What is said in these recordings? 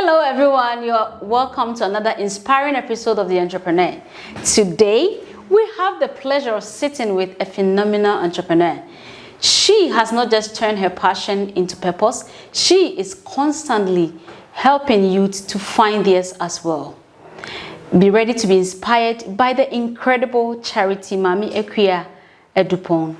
Hello everyone, you're welcome to another inspiring episode of The Entrepreneur. Today, we have the pleasure of sitting with a phenomenal entrepreneur. She has not just turned her passion into purpose, she is constantly helping youth to find theirs as well. Be ready to be inspired by the incredible Charity Maame Ekua Adupong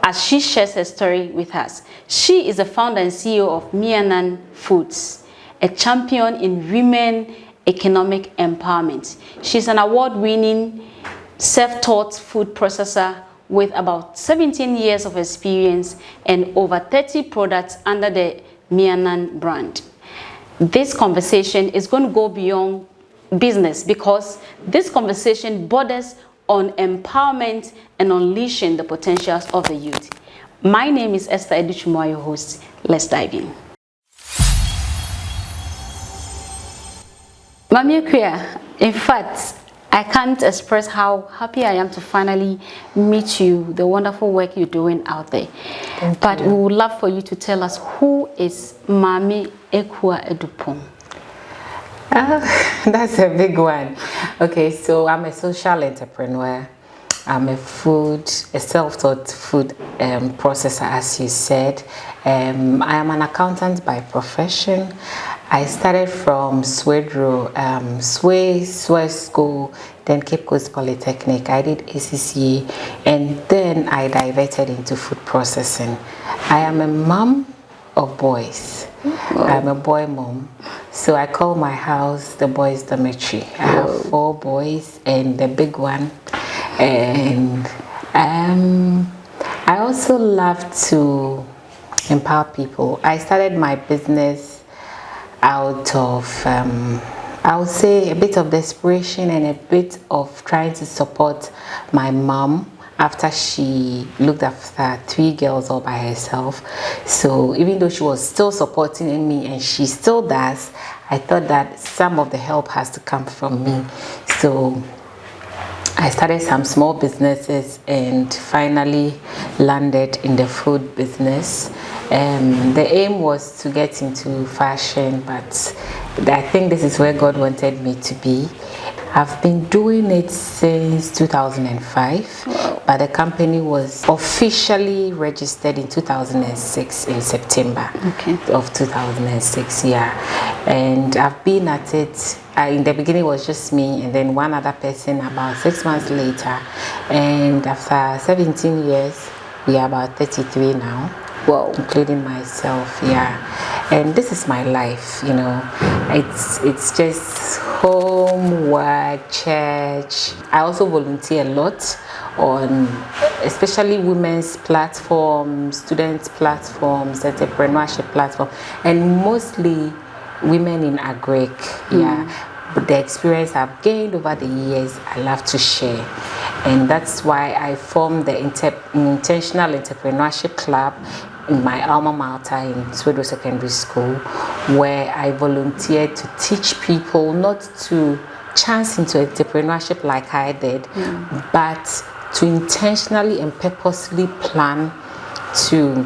as she shares her story with us. She is the founder and CEO of MEANNAN Foods, a champion in women economic empowerment. She's an award-winning, self-taught food processor with about 17 years of experience and over 30 products under the MEANNAN brand. This conversation is going to go beyond business because this conversation borders on empowerment and unleashing the potentials of the youth. My name is Esther Edichumwa, your host. Let's dive in. Maame Ekua, in fact, I can't express how happy I am to finally meet you, the wonderful work you're doing out there. But we would love for you to tell us, who is Maame Ekua Adupong? That's a big one. Okay, so I'm a social entrepreneur. I'm a self-taught food processor, as you said. I am an accountant by profession. I started from Swedro, Sway School, then Cape Coast Polytechnic. I did ACCA, and then I diverted into food processing. I am a mom of boys. Wow. I'm a boy mom. So I call my house the boys' dormitory. I have 4 boys and the big one. And I also love to empower people. I started my business out of, I would say, a bit of desperation and a bit of trying to support my mom after she looked after 3 girls all by herself. So even though she was still supporting me, and she still does, I thought that some of the help has to come from me. So I started some small businesses and finally landed in the food business. The aim was to get into fashion, but I think this is where God wanted me to be. I've been doing it since 2005, but the company was officially registered in 2006 in September of 2006, yeah. And I've been at it, in the beginning it was just me and then one other person about 6 months later. And after 17 years, we are about 33 now. Well, including myself, yeah. And this is my life, you know. It's just home, work, church. I also volunteer a lot on especially women's platforms, students platforms, entrepreneurship platform, and mostly women in agric, yeah. But the experience I've gained over the years, I love to share. And that's why I formed the Intentional Entrepreneurship Club in my alma mater in Swedro Secondary School, where I volunteered to teach people not to chance into entrepreneurship like I did, but to intentionally and purposely plan to,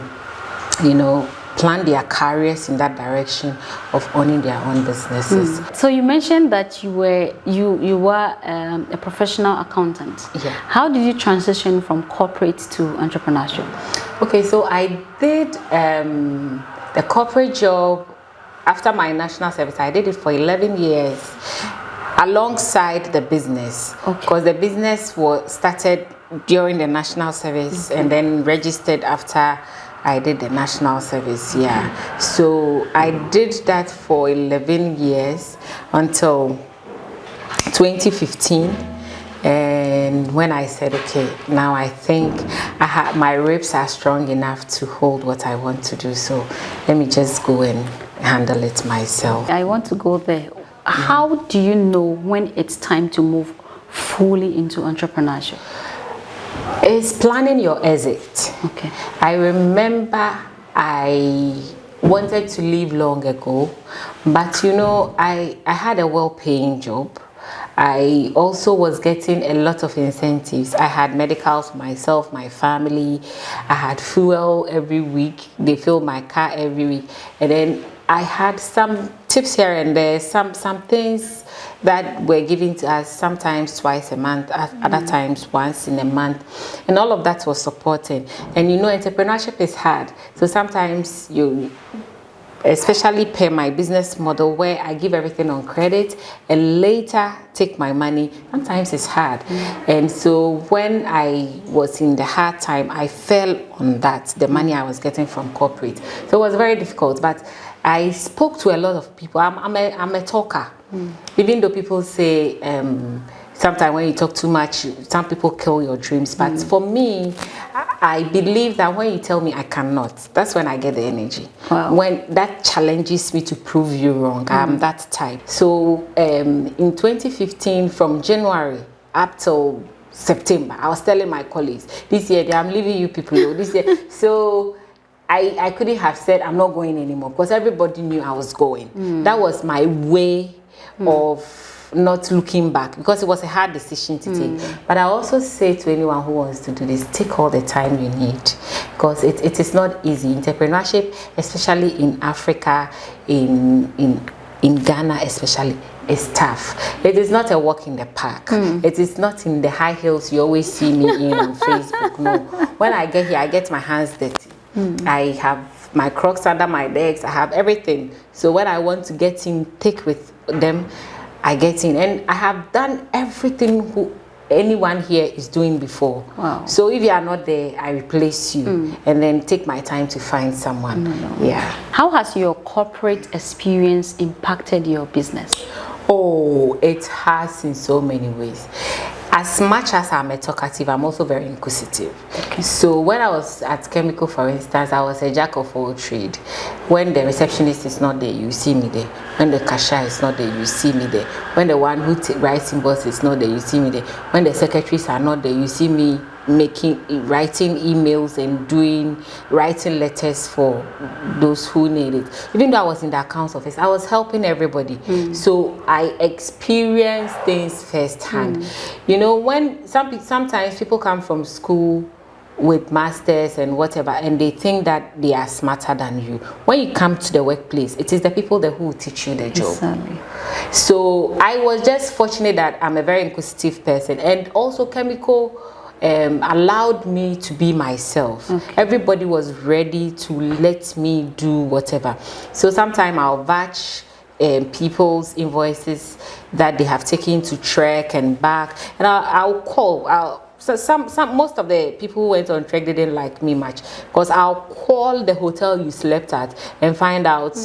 plan their careers in that direction of owning their own businesses. So you mentioned that you were a professional accountant. Yeah. How did you transition from corporate to entrepreneurship? Okay, so I did the corporate job after my national service. I did it for 11 years alongside the business, because the business was started during the national service and then registered after I did the national service, yeah. So I did that for 11 years until 2015. And when I said, okay, now I think my ribs are strong enough to hold what I want to do. So let me just go and handle it myself. I want to go there. How do you know when it's time to move fully into entrepreneurship? It's planning your exit. Okay. I remember I wanted to leave long ago, but I had a well-paying job. I also was getting a lot of incentives. I had medicals for myself, my family. I had fuel every week. They filled my car every week. And then I had some tips here and there, some things that were given to us sometimes twice a month, other times once in a month, and all of that was supported. And you know, entrepreneurship is hard, so sometimes you, especially per my business model where I give everything on credit and later take my money, sometimes it's hard. And so when I was in the hard time, I fell on that, the money I was getting from corporate. So it was very difficult, but I spoke to a lot of people. I'm a talker. Even though people say sometimes when you talk too much, some people kill your dreams. But for me, I believe that when you tell me I cannot, that's when I get the energy. Wow. When that challenges me to prove you wrong, I'm that type. So in 2015, from January up till September, I was telling my colleagues, this year I'm leaving you people. This year, so I couldn't have said I'm not going anymore because everybody knew I was going. That was my way of not looking back, because it was a hard decision to take. But I also say to anyone who wants to do this, take all the time you need, because it is not easy. Entrepreneurship, especially in Africa, in Ghana especially, is tough. It is not a walk in the park. It is not in the high heels you always see me in on Facebook. No. When I get here, I get my hands dirty. I have my Crocs under my legs. I have everything. So when I want to get in thick with them, I get in. And I have done everything anyone here is doing before. Wow. So if you are not there, I replace you and then take my time to find someone. Yeah. How has your corporate experience impacted your business? Oh, it has in so many ways. As much as I'm a talkative, I'm also very inquisitive. Okay. So when I was at Chemical, for instance, I was a jack of all trades. When the receptionist is not there, you see me there. When the cashier is not there, you see me there. When the one who writes invoices is not there, you see me there. When the secretaries are not there, you see me writing emails and writing letters for those who need it. Even though I was in the accounts office, I was helping everybody. So I experienced things firsthand. You know, when sometimes people come from school with masters and whatever, and they think that they are smarter than you. When you come to the workplace, it is the people there who will teach you the job. Exactly. So I was just fortunate that I'm a very inquisitive person, and also Chemical allowed me to be myself. Okay. Everybody was ready to let me do whatever. So sometimes I'll batch people's invoices that they have taken to trek and back, and I'll call. So most of the people who went on trek didn't like me much, because I'll call the hotel you slept at and find out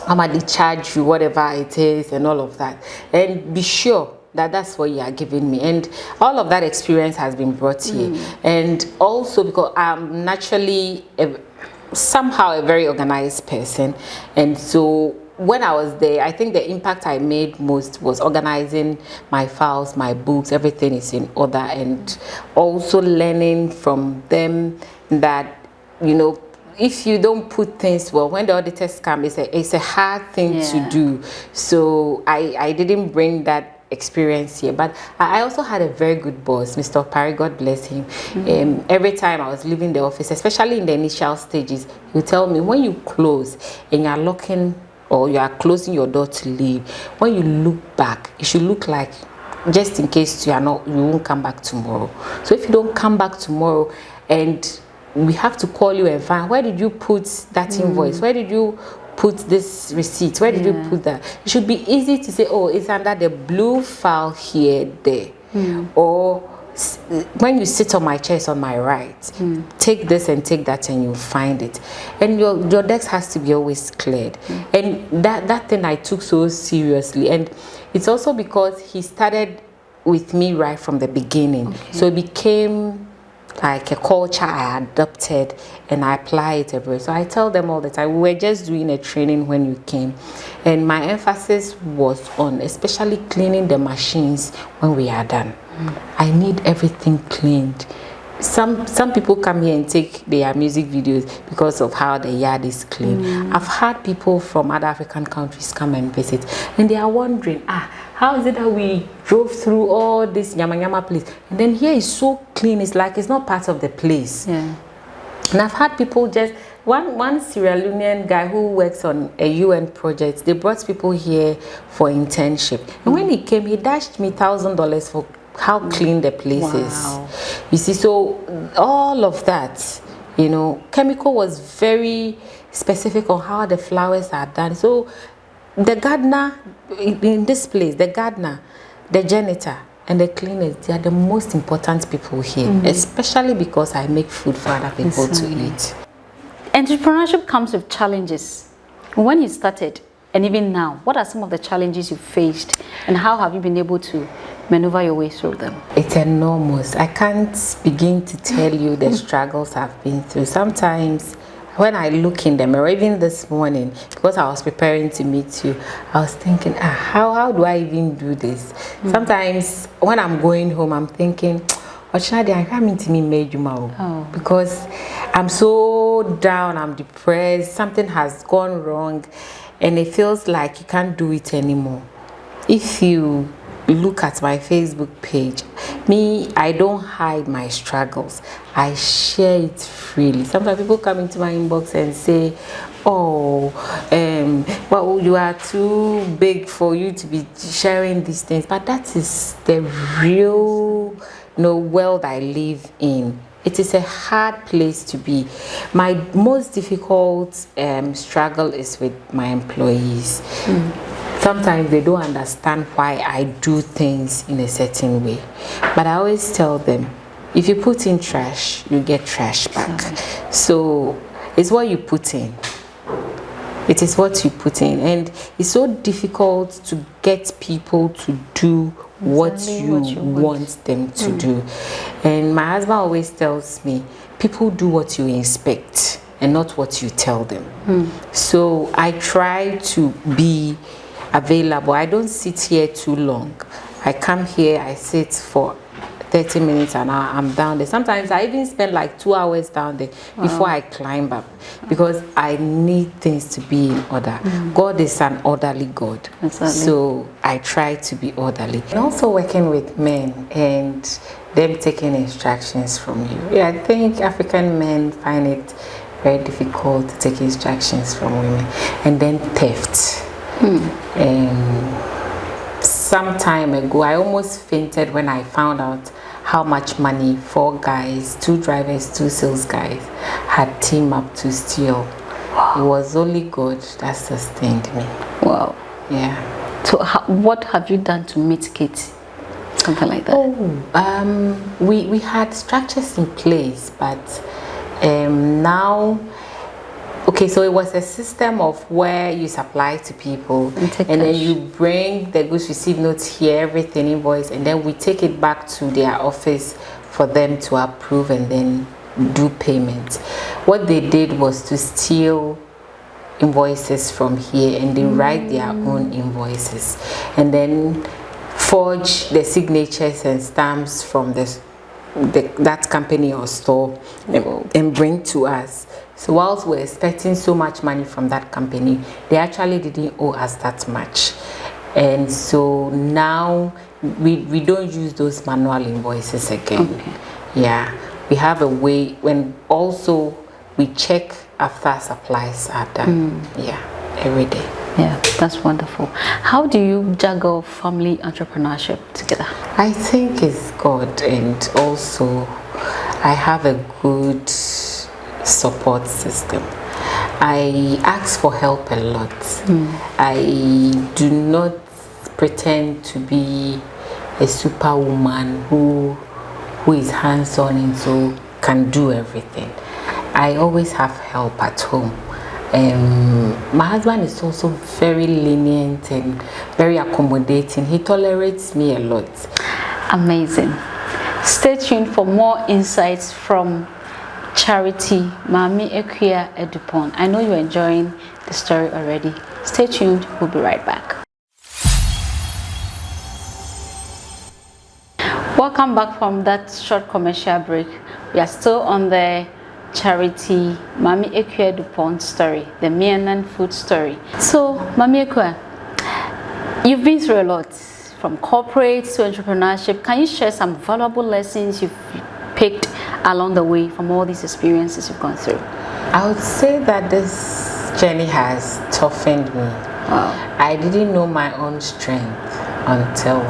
how much they charge you, whatever it is, and all of that, and be sure that's what you are giving me. And all of that experience has been brought here. And also because I'm naturally somehow a very organized person, and so when I was there, I think the impact I made most was organizing my files, my books, everything is in order, and also learning from them that, you know, if you don't put things well, when the auditors come, it's a hard thing to do. So I didn't bring that experience here, but I also had a very good boss, Mr. Parry, God bless him. Every time I was leaving the office, especially in the initial stages, he would tell me, when you close and you're locking or you are closing your door to leave, when you look back, it should look like, just in case you won't come back tomorrow. So if you don't come back tomorrow and we have to call you and find, where did you put that invoice? Where did you put this receipt? Where did you put that? It should be easy to say, oh, it's under the blue file here, there. Or when you sit on my chair, it's on my right. Take this and take that and you'll find it. And your desk has to be always cleared. And that thing I took so seriously. And it's also because he started with me right from the beginning. So it became like a culture I adopted and I apply it everywhere. So I tell them all the time, we were just doing a training when you came, and my emphasis was on especially cleaning the machines when we are done. I need everything cleaned. Some people come here and take their music videos because of how the yard is clean. I've had people from other African countries come and visit, and they are wondering, how is it that we drove through all this nyama place, and then here is so clean, it's like it's not part of the place. And I've had people just one Sierra Leonean guy who works on a UN project, they brought people here for internship. And when he came, he dashed me $1,000 for how clean the place is. You see, so all of that, you know, Chemical was very specific on how the flowers are done. So the gardener in this place, the gardener, the janitor, and the cleaners, they are the most important people here, especially because I make food for other people to eat. Entrepreneurship comes with challenges. When you started, and even now, what are some of the challenges you faced, and how have you been able to maneuver your way through them? It's enormous. I can't begin to tell you the struggles I've been through. Sometimes when I look in the mirror, even this morning, because I was preparing to meet you, I was thinking, how do I even do this? Sometimes when I'm going home, I'm thinking, because I'm so down, I'm depressed, something has gone wrong, and it feels like you can't do it anymore. If you look at my Facebook page, I don't hide my struggles. I share it freely. Sometimes people come into my inbox and say, well, you are too big for you to be sharing these things. But that is the real world I live in. It is a hard place to be. My most difficult struggle is with my employees. Sometimes they don't understand why I do things in a certain way. But I always tell them, if you put in trash, you get trash back. So it's what you put in. It is what you put in. And it's so difficult to get people to do what you want them to do. And my husband always tells me, people do what you expect and not what you tell them. So I try to be available. I don't sit here too long. I come here, I sit for 30 minutes and I'm down there. Sometimes I even spend like 2 hours down there before I climb up, because I need things to be in order. God is an orderly God. So I try to be orderly. And also working with men and them taking instructions from you. Yeah, I think African men find it very difficult to take instructions from women. And then theft. Some time ago, I almost fainted when I found out how much money 4 guys, 2 drivers, 2 sales guys had teamed up to steal. It was only God that sustained me. Wow. Yeah. So what have you done to mitigate something like that? We had structures in place, but now, okay, so it was a system of where you supply to people and then you bring the goods, receive notes here, everything, invoice, and then we take it back to their office for them to approve and then do payment. What they did was to steal invoices from here, and they write their own invoices and then forge the signatures and stamps from that company or store and bring to us. So whilst we're expecting so much money from that company, they actually didn't owe us that much. And so now we don't use those manual invoices again. Yeah, we have a way when also we check after supplies are done. Yeah, every day. Yeah, that's wonderful. How do you juggle family entrepreneurship together? I think it's God, and also I have a good support system. I ask for help a lot. I do not pretend to be a superwoman who is hands-on and so can do everything. I always have help at home. My husband is also very lenient and very accommodating. He tolerates me a lot. Amazing. Stay tuned for more insights from Charity Maame Ekua Adupong. I know you're enjoying the story already. Stay tuned, we'll be right back. Welcome back from that short commercial break. We are still on the Charity Maame Ekua Adupong story, the MEANNAN food story. So, Maame Ekua, you've been through a lot, from corporate to entrepreneurship. Can you share some valuable lessons you've picked along the way from all these experiences you've gone through? I would say that this journey has toughened me. Wow. I didn't know my own strength until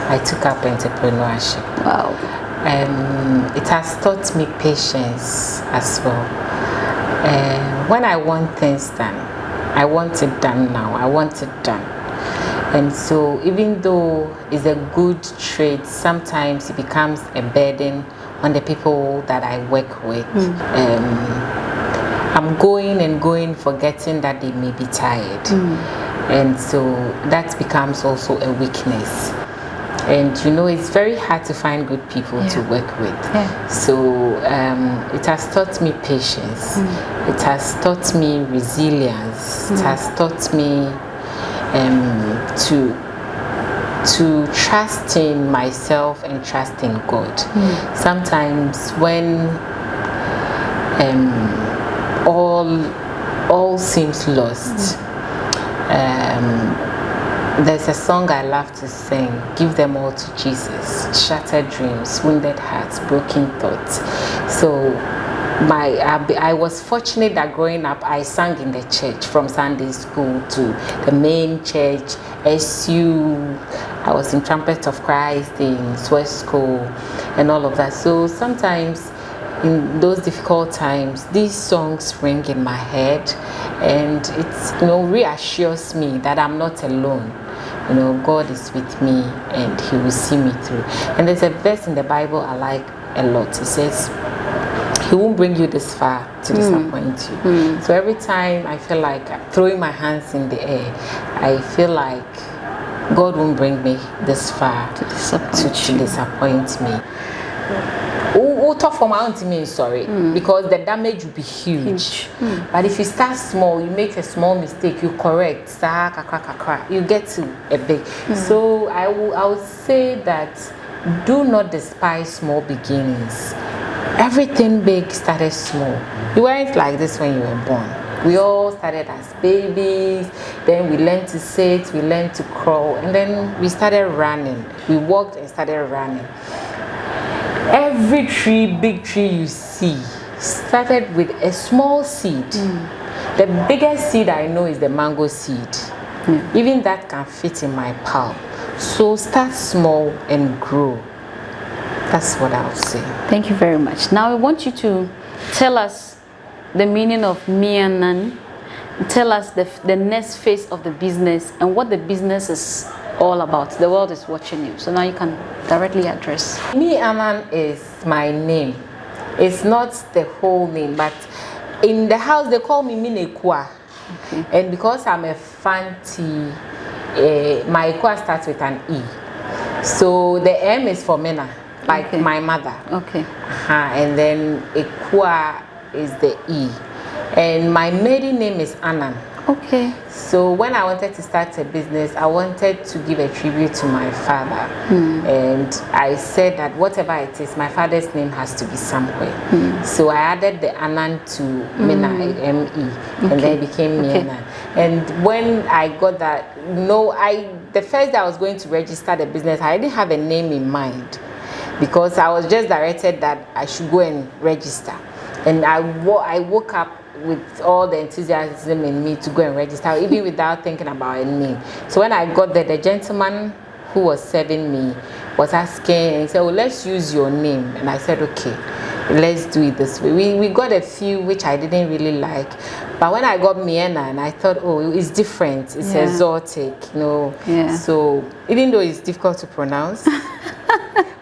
I took up entrepreneurship. Wow. It has taught me patience as well. When I want things done, I want it done now. I want it done. And so even though it's a good trait, sometimes it becomes a burden on the people that I work with. I'm going and going, forgetting that they may be tired. And so that becomes also a weakness. And you know, it's very hard to find good people to work with. So it has taught me patience. It has taught me resilience. It has taught me to trust in myself and trust in God. Sometimes when all seems lost, there's a song I love to sing, give them all to Jesus, shattered dreams, wounded hearts, broken thoughts. So I was fortunate that growing up I sang in the church from Sunday school to the main church, SU. I was in Trumpet of Christ, in Sweat School and all of that. So sometimes in those difficult times, these songs ring in my head, and it reassures me that I'm not alone. God is with me and He will see me through. And there's a verse in the Bible I like a lot. It says, He won't bring you this far to disappoint you. So every time I feel like I'm throwing my hands in the air, I feel like God won't bring me this far to disappoint me. Tough for my own team, sorry, because the damage will be huge. But if you start small, you make a small mistake, you correct, you get to a big. So I would say that do not despise small beginnings. Everything big started small. You weren't like this when you were born. We all started as babies, then we learned to sit, we learned to crawl, and then we started running. We walked and started running. Every big tree you see started with a small seed. The biggest seed I know is the mango seed. Even that can fit in my palm. So start small and grow. That's what I would say. Thank you very much. Now I want you to tell us the meaning of MEANNAN. Tell us the next phase of the business and what the business is all about. The world is watching you, so now you can directly address. MEANNAN is my name. It's not the whole name, but in the house they call me Maame Ekua. And because I'm a fancy, my Ekua starts with an E. So the M is for Mena, like my mother. And then Ekua is the E. And my maiden name is Annan. So when I wanted to start a business, I wanted to give a tribute to my father. And I said that whatever it is, my father's name has to be somewhere. So I added the Annan to Mena, M-E, and then it became MEANNAN. And when I got that, the first day I was going to register the business, I didn't have a name in mind, because I was just directed that I should go and register. And I woke up with all the enthusiasm in me to go and register, even without thinking about a name. So when I got there, the gentleman who was serving me was asking, and he said, well, let's use your name. And I said, okay, let's do it this way. We got a few which I didn't really like, but when I got MEANNAN, I thought, oh, it's different, it's exotic, So even though it's difficult to pronounce,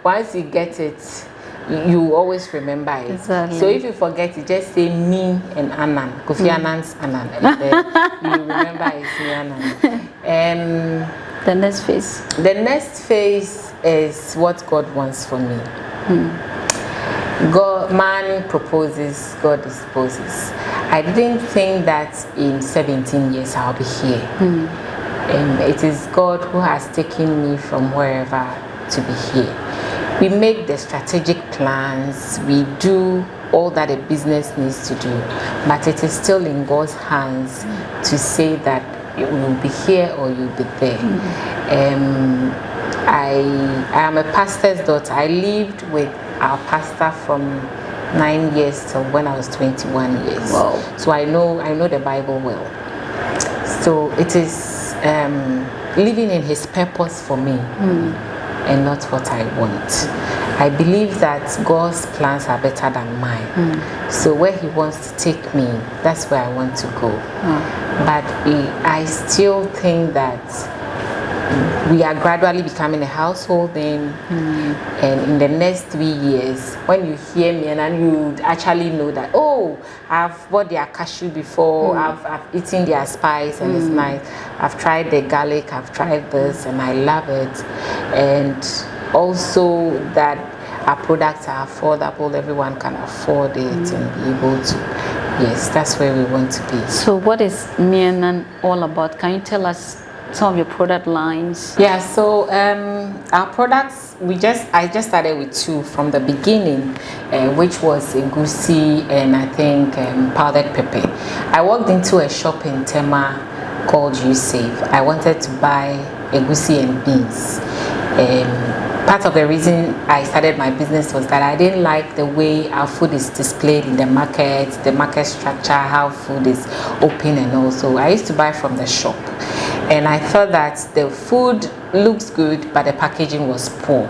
once you get it, you always remember it. So if you forget it, just say me and Annan, Kofi Annan's Annan, and then you remember it's MEANNAN. The next phase. The next phase is what God wants for me. Man proposes, God disposes. I didn't think that in 17 years I'll be here. It is God who has taken me from wherever to be here. We make the strategic plans, we do all that a business needs to do, but it is still in God's hands to say that you will be here or you'll be there. I am a pastor's daughter. I lived with our pastor from 9 years till when I was 21 years. Wow. So I know the Bible well. So it is living in His purpose for me and not what I want. I believe that God's plans are better than mine. So where He wants to take me, that's where I want to go. But I still think that we are gradually becoming a household name, and in the next 3 years, when you hear me and you actually know that, oh, I've bought their cashew before, I've eaten their spice and it's nice, I've tried the garlic, I've tried this and I love it, and also that our products are affordable, everyone can afford it and be able to. Yes, that's where we want to be. So what is MEANNAN all about? Can you tell us some of your product lines? Yeah, so our products, I just started with 2 from the beginning, which was egusi and I think powdered pepper. I walked into a shop in Tema called You Save. I wanted to buy egusi and beans. Part of the reason I started my business was that I didn't like the way our food is displayed in the market structure, how food is open and all. So I used to buy from the shop. And I thought that the food looks good, but the packaging was poor.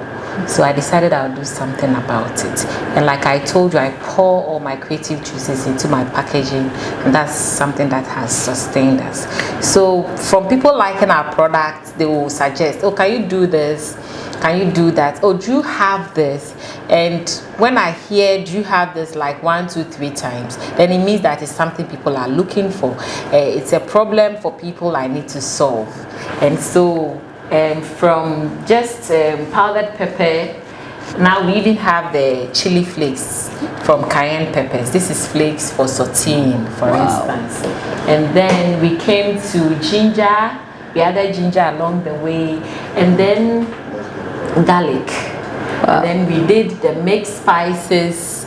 So I decided I'll do something about it. And like I told you, I pour all my creative juices into my packaging, and that's something that has sustained us. So from people liking our product, they will suggest, oh, can you do this? Can you do that? Oh, do you have this? And when I hear do you have this like 1, 2, 3 times, then it means that it's something people are looking for. It's a problem for people I need to solve. And so from just powdered pepper, now we even have the chili flakes from cayenne peppers. This is flakes for sauteing, for instance. And then we came to ginger. We added ginger along the way, and then garlic. And then we did the mixed spices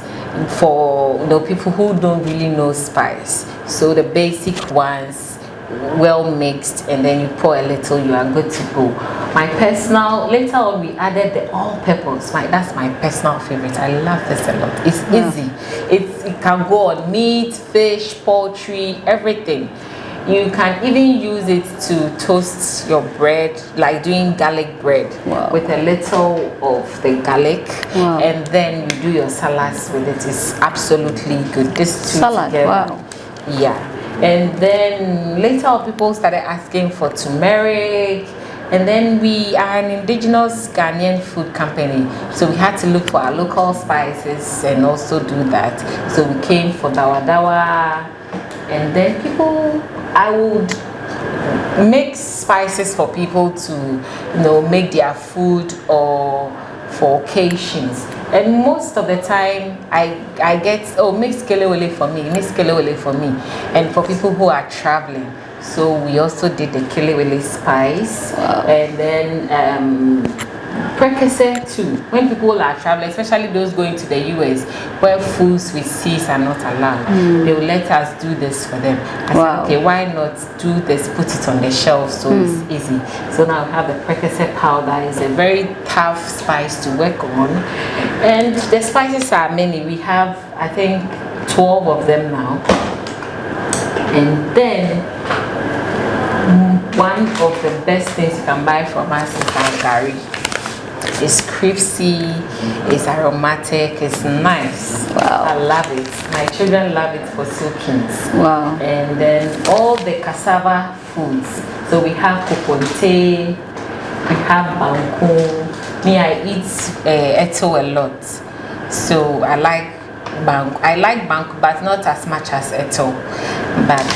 for people who don't really know spice. So the basic ones, well mixed, and then you pour a little, you are good to go. My personal, later on we added the all-purpose. That's my personal favorite. I love this a lot. It's easy. It can go on meat, fish, poultry, everything. You can even use it to toast your bread, like doing garlic bread with a little of the garlic, and then you do your salads with it. It's absolutely good. This two salad together. Yeah. And then later on people started asking for turmeric, and then we are an indigenous Ghanaian food company, so we had to look for our local spices and also do that. So we came for dawa dawa, and then I would make spices for people to make their food or for occasions. And most of the time I get, mix kelewele for me, and for people who are traveling. So we also did the kelewele spice, and then precursor too. When people are traveling, especially those going to the US where foods with seeds are not allowed, they will let us do this for them. I said, okay, why not do this, put it on the shelf so it's easy. So now we have the precursor powder. It's a very tough spice to work on, and the spices are many. We have, I think, 12 of them now. And then one of the best things you can buy from us is our gari. It's crispy, it's aromatic, it's nice. I love it. My children love it for soakings. And then all the cassava foods. So we have kokonte, we have banku. Me, I eat eto a lot. So I like banku, but not as much as eto. But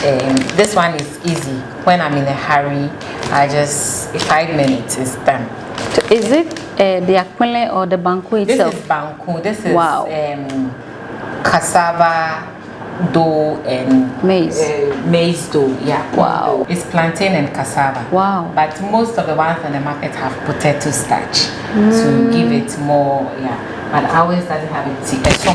this one is easy. When I'm in a hurry, I just 5 minutes is done. So is it the akwele or the banku itself? This is banku. This is cassava dough and maize dough. Yeah. It's plantain and cassava. But most of the ones on the market have potato starch to give it more. But ours doesn't have it. It's so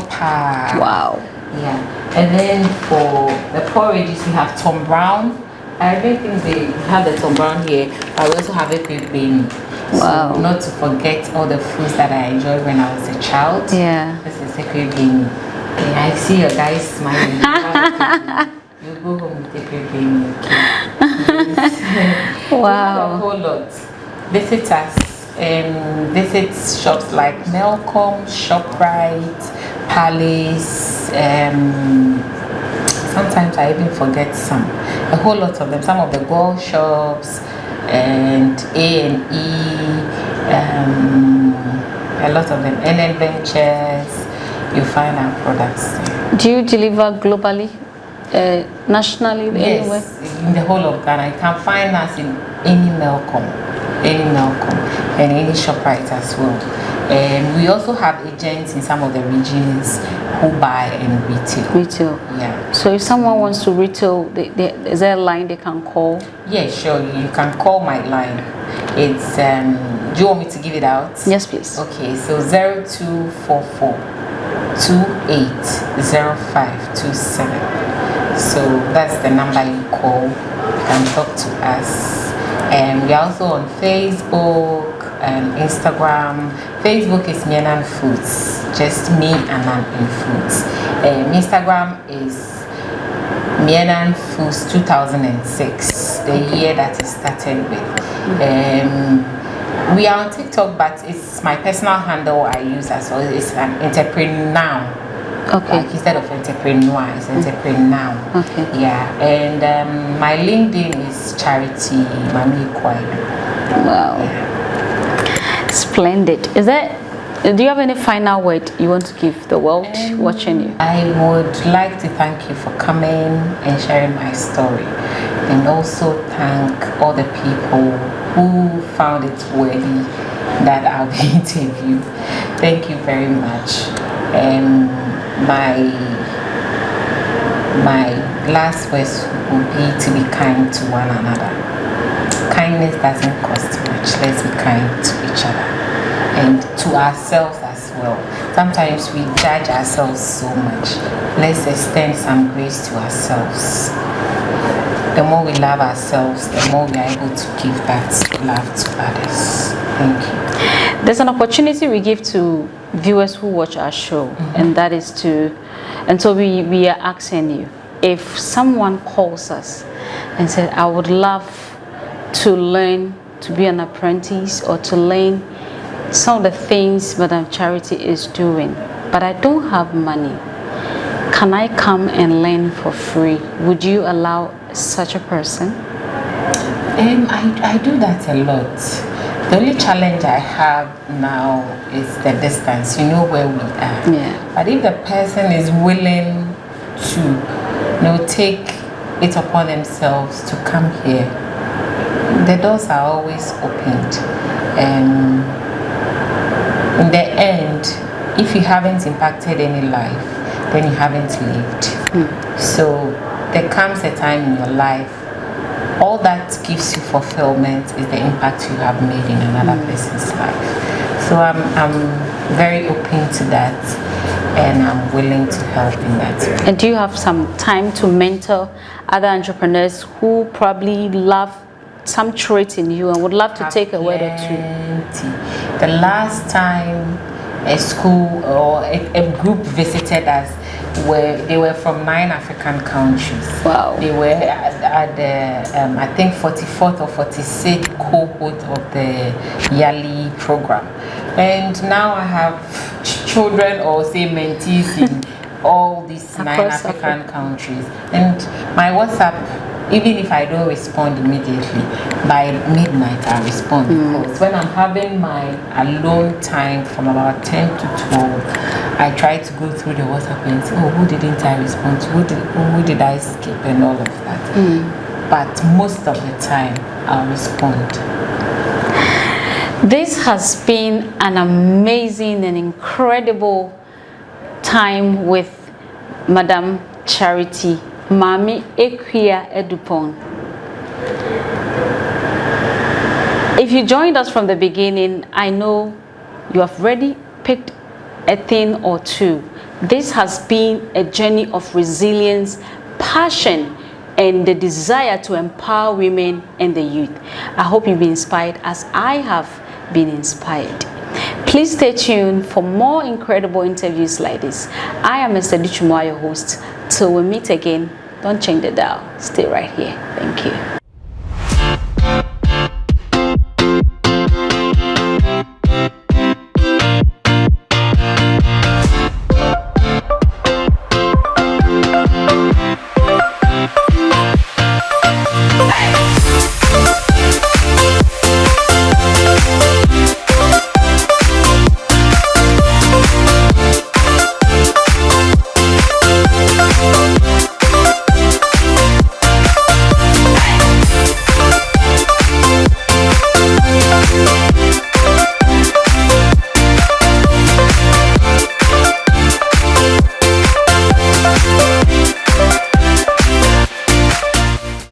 And then for the porridges, we have Tom Brown. I don't think they have the Tom Brown here, but we also have a big bean. So not to forget all the foods that I enjoyed when I was a child. This is a bean. I see your guys smiling. You go home with a baby. Wow. A whole lot. Visit us. Visit shops like Melcom, ShopRite, Palace. Sometimes I even forget some. A whole lot of them. Some of the gold shops and A&E. A lot of them. NN Ventures. You find our products there. Do you deliver globally, nationally, yes, anywhere? In the whole of Ghana. You can find us in any Melcom, and any ShopRite as well. And we also have agents in some of the regions who buy and retail. Retail. Yeah. So if someone wants to retail, is there a line they can call? Yeah, sure. You can call my line. It's do you want me to give it out? Yes, please. Okay, so 0244 280527. So that's the number you call. You can talk to us. And we are also on Facebook and Instagram. Facebook is MEANNAN Foods, just MEANNAN in Foods. Instagram is MEANNAN Foods 2006, the year that it started with. We are on TikTok, but it's my personal handle I use as well. It's an entrepreneur. Okay. Like instead of entrepreneur, it's entrepreneur. Okay. Yeah, and my LinkedIn is Charity Maame Ekua Adupong. Wow. Yeah. Splendid. Do you have any final word you want to give the world watching you? I would like to thank you for coming and sharing my story, and also thank all the people who found it worthy that I'll be interviewed. Thank you very much. My last words would be to be kind to one another. Kindness doesn't cost much. Let's be kind to each other and to ourselves as well. Sometimes we judge ourselves so much. Let's extend some grace to ourselves. The more we love ourselves, the more we are able to give that love to others. Thank you. There's an opportunity we give to viewers who watch our show, and that is and so we are asking you, if someone calls us and said, I would love to learn to be an apprentice or to learn some of the things Madam Charity is doing, but I don't have money, can I come and learn for free? Would you allow such a person? I do that a lot. The only challenge I have now is the distance. You know where we are. Yeah. But if the person is willing to, take it upon themselves to come here, the doors are always opened. And in the end, if you haven't impacted any life, then you haven't lived. So there comes a time in your life, all that gives you fulfillment is the impact you have made in another person's life. So I'm very open to that, and I'm willing to help in that way. And do you have some time to mentor other entrepreneurs who probably love some trait in you and would love to take a word or two? The last time a school or a group visited us, they were from 9 African countries. Wow. They were at the I think 44th or 46th cohort of the yearly program, and now I have children or say mentees in all these 9 African countries. And my WhatsApp, even if I don't respond immediately, by midnight I respond, because when I'm having my alone time from about 10 to 12, I try to go through the WhatsApp and say, oh, who didn't I respond to? Who did I skip and all of that? But most of the time I'll respond. This has been an amazing and incredible time with Madam Charity Maame Ekua Adupong. If you joined us from the beginning, I know you have already picked a thing or two. This has been a journey of resilience, passion, and the desire to empower women and the youth. I hope you've been inspired as I have been inspired. Please stay tuned for more incredible interviews like this. I am Mr. Dichumwa, your host. Till we meet again, don't change the dial. Stay right here. Thank you.